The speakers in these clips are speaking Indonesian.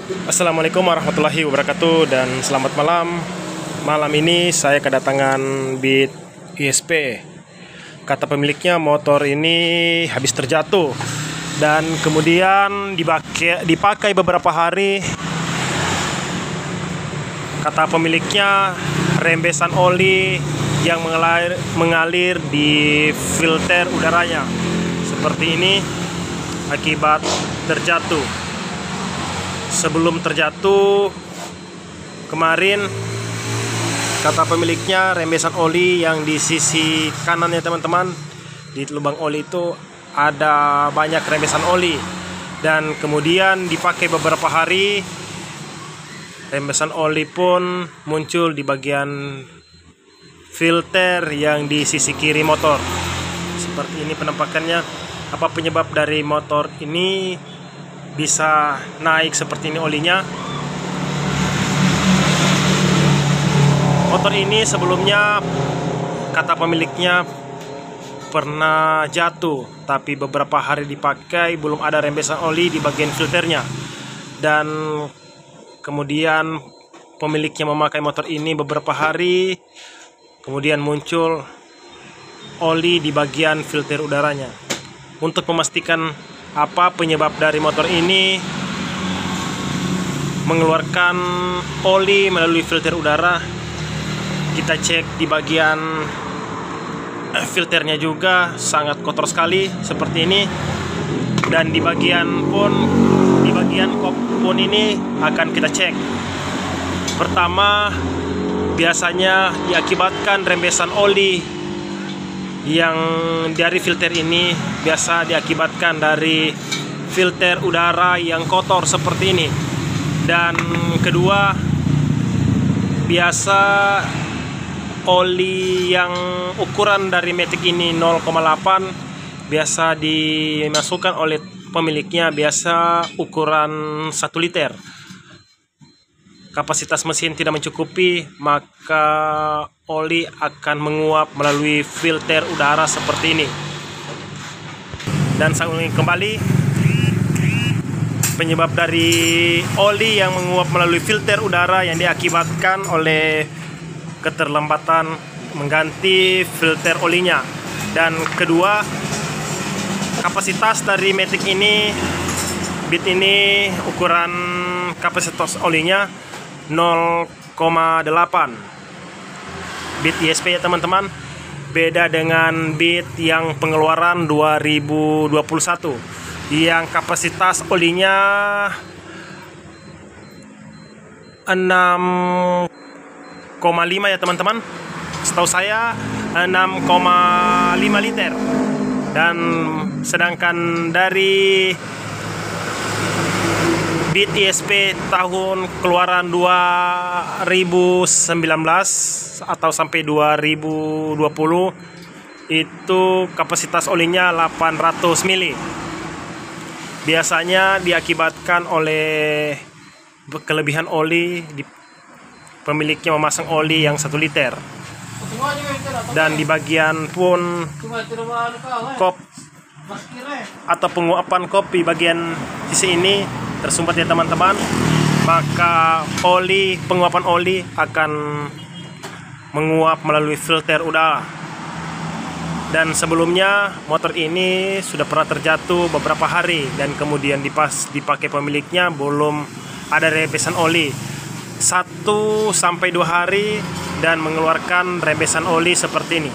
Assalamualaikum warahmatullahi wabarakatuh dan selamat malam. Malam ini saya kedatangan Beat ISP. Kata pemiliknya motor ini habis terjatuh dan kemudian dipakai beberapa hari. Kata pemiliknya rembesan oli yang mengalir di filter udaranya seperti ini akibat terjatuh. Sebelum terjatuh kemarin, kata pemiliknya rembesan oli yang di sisi kanan ya teman-teman, di lubang oli itu ada banyak rembesan oli, dan kemudian dipakai beberapa hari rembesan oli pun muncul di bagian filter yang di sisi kiri motor. Seperti ini penampakannya. Apa penyebab dari motor ini bisa naik seperti ini olinya? Motor ini sebelumnya kata pemiliknya pernah jatuh, tapi beberapa hari dipakai belum ada rembesan oli di bagian filternya, dan kemudian pemiliknya memakai motor ini beberapa hari, kemudian muncul oli di bagian filter udaranya. Untuk memastikan apa penyebab dari motor ini mengeluarkan oli melalui filter udara, kita cek di bagian filternya juga sangat kotor sekali seperti ini, dan di bagian kop pun ini akan kita cek. Pertama, biasanya diakibatkan rembesan oli yang dari filter ini biasa diakibatkan dari filter udara yang kotor seperti ini. Dan kedua, biasa oli yang ukuran dari Matic ini 0,8 biasa dimasukkan oleh pemiliknya, biasa ukuran 1 liter. Kapasitas mesin tidak mencukupi, maka oli akan menguap melalui filter udara seperti ini. Dan saya ulangi kembali, penyebab dari oli yang menguap melalui filter udara yang diakibatkan oleh keterlambatan mengganti filter olinya. Dan kedua, kapasitas dari Matic ini, Beat ini, ukuran kapasitas olinya 0,8. Beat ISP ya teman-teman, beda dengan Beat yang pengeluaran 2021 yang kapasitas olinya 6,5 ya teman-teman. Setahu saya 6,5 liter. Dan sedangkan dari Beat ISP tahun keluaran 2019 atau sampai 2020 itu kapasitas olinya 800 mili. Biasanya diakibatkan oleh kelebihan oli, pemiliknya memasang oli yang 1 liter. Dan di bagian pun kop atau penguapan kopi bagian sisi ini tersumbat ya teman-teman, maka penguapan oli akan menguap melalui filter udara. Dan sebelumnya motor ini sudah pernah terjatuh beberapa hari, dan kemudian dipakai pemiliknya belum ada rembesan oli 1 sampai 2 hari dan mengeluarkan rembesan oli seperti ini.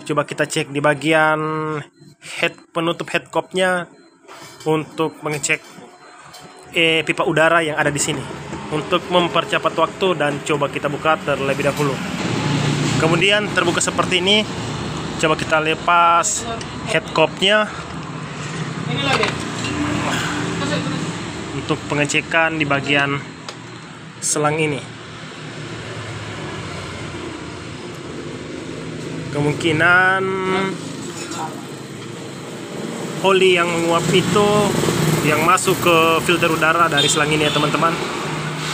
Coba kita cek di bagian penutup head kopnya untuk mengecek pipa udara yang ada di sini untuk mempercepat waktu, dan coba kita buka terlebih dahulu. Kemudian terbuka seperti ini. Coba kita lepas head kopnya untuk pengecekan di bagian selang ini. Kemungkinan oli yang menguap itu yang masuk ke filter udara dari selang ini ya teman-teman.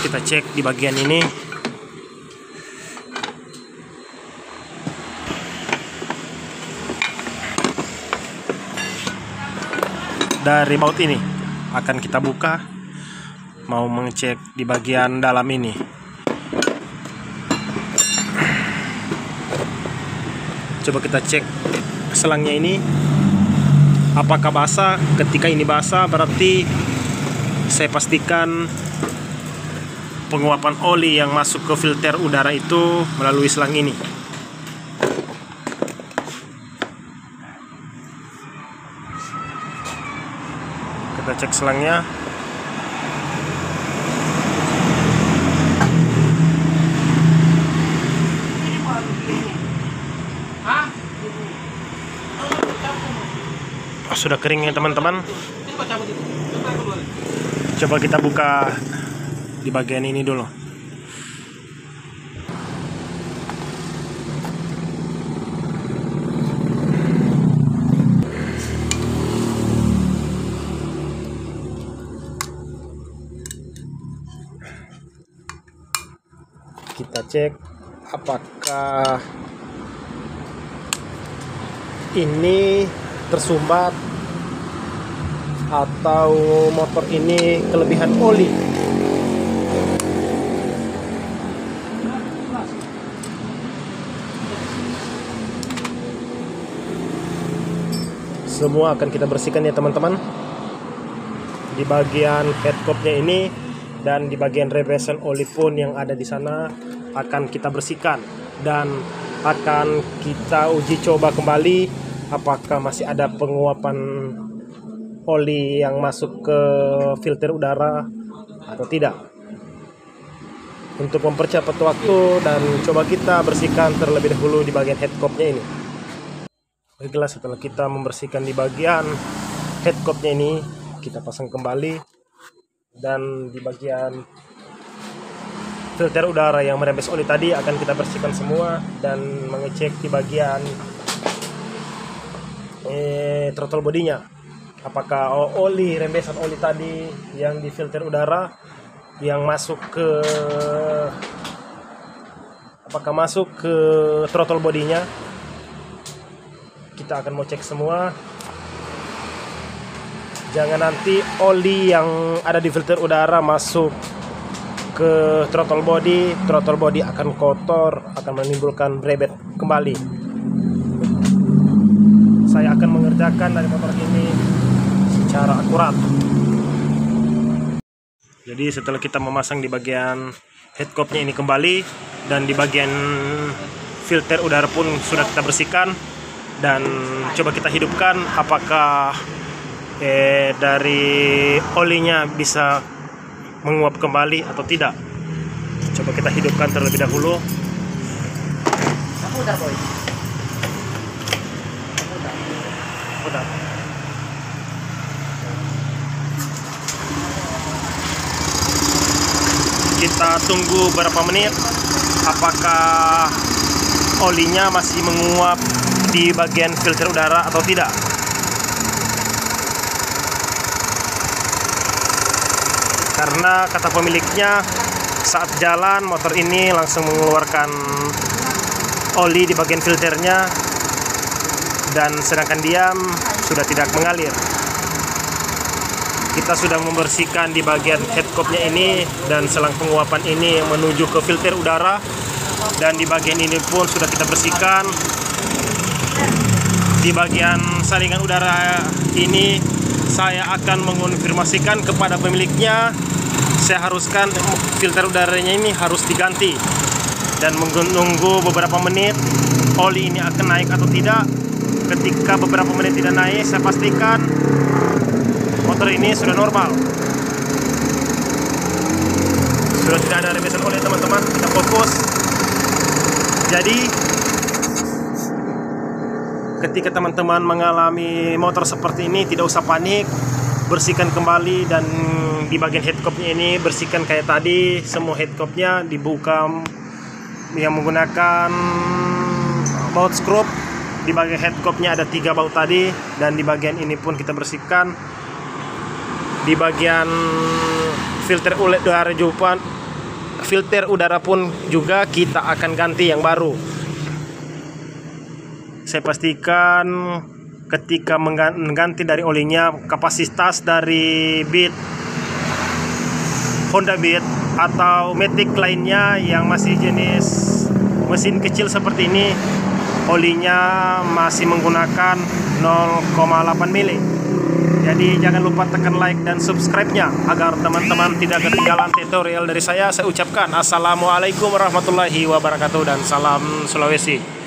Kita cek di bagian ini. Dari baut ini. akan kita buka, mau mengecek di bagian dalam ini. Coba kita cek selangnya ini apakah basah. Ketika ini basah berarti saya pastikan penguapan oli yang masuk ke filter udara itu melalui selang ini. Kita cek selangnya. Sudah kering ya teman-teman. Coba kita buka di bagian ini dulu. Kita cek apakah ini tersumbat atau motor ini kelebihan oli. Semua akan kita bersihkan ya teman-teman, di bagian headcocknya ini dan di bagian rebesan oli pun yang ada di sana akan kita bersihkan, dan akan kita uji coba kembali apakah masih ada penguapan oli yang masuk ke filter udara atau tidak. Untuk mempercepat waktu dan coba kita bersihkan terlebih dahulu di bagian headcocknya ini. Baiklah, setelah kita membersihkan di bagian headcocknya ini, kita pasang kembali, dan di bagian filter udara yang merembes oli tadi akan kita bersihkan semua dan mengecek di bagian throttle bodinya. Apakah oli, rembesan oli tadi yang di filter udara yang masuk ke, apakah masuk ke throttle bodinya. Kita akan mau cek semua. Jangan nanti oli yang ada di filter udara masuk ke throttle body akan kotor, akan menimbulkan berebet kembali. Saya akan mengerjakan dari motor ini secara akurat. Jadi setelah kita memasang di bagian headcocknya ini kembali, dan di bagian filter udara pun sudah kita bersihkan, dan coba kita hidupkan apakah dari olinya bisa menguap kembali atau tidak. Coba kita hidupkan terlebih dahulu. Udah, boy. Udah. Kita tunggu berapa menit apakah olinya masih menguap di bagian filter udara atau tidak. Karena kata pemiliknya saat jalan motor ini langsung mengeluarkan oli di bagian filternya, dan sedangkan diam sudah tidak mengalir. Kita sudah membersihkan di bagian headcocknya ini dan selang penguapan ini yang menuju ke filter udara, dan di bagian ini pun sudah kita bersihkan. Di bagian saringan udara ini saya akan mengonfirmasikan kepada pemiliknya, saya haruskan filter udaranya ini harus diganti, dan menunggu beberapa menit oli ini akan naik atau tidak. Ketika beberapa menit tidak naik, saya pastikan motor ini sudah normal, sudah tidak ada rembesan oli teman-teman. Kita fokus. Jadi ketika teman-teman mengalami motor seperti ini, tidak usah panik, bersihkan kembali. Dan di bagian headcocknya ini bersihkan kayak tadi, semua headcocknya dibuka yang menggunakan baut skrup. Di bagian headcocknya ada 3 baut tadi, dan di bagian ini pun kita bersihkan. Di bagian filter udara pun juga kita akan ganti yang baru. Saya pastikan ketika mengganti dari olinya, kapasitas dari Beat, Honda Beat atau Matic lainnya yang masih jenis mesin kecil seperti ini, olinya masih menggunakan 0,8 mili. Jadi jangan lupa tekan like dan subscribe-nya agar teman-teman tidak ketinggalan tutorial dari saya. Saya ucapkan assalamualaikum warahmatullahi wabarakatuh dan salam Sulawesi.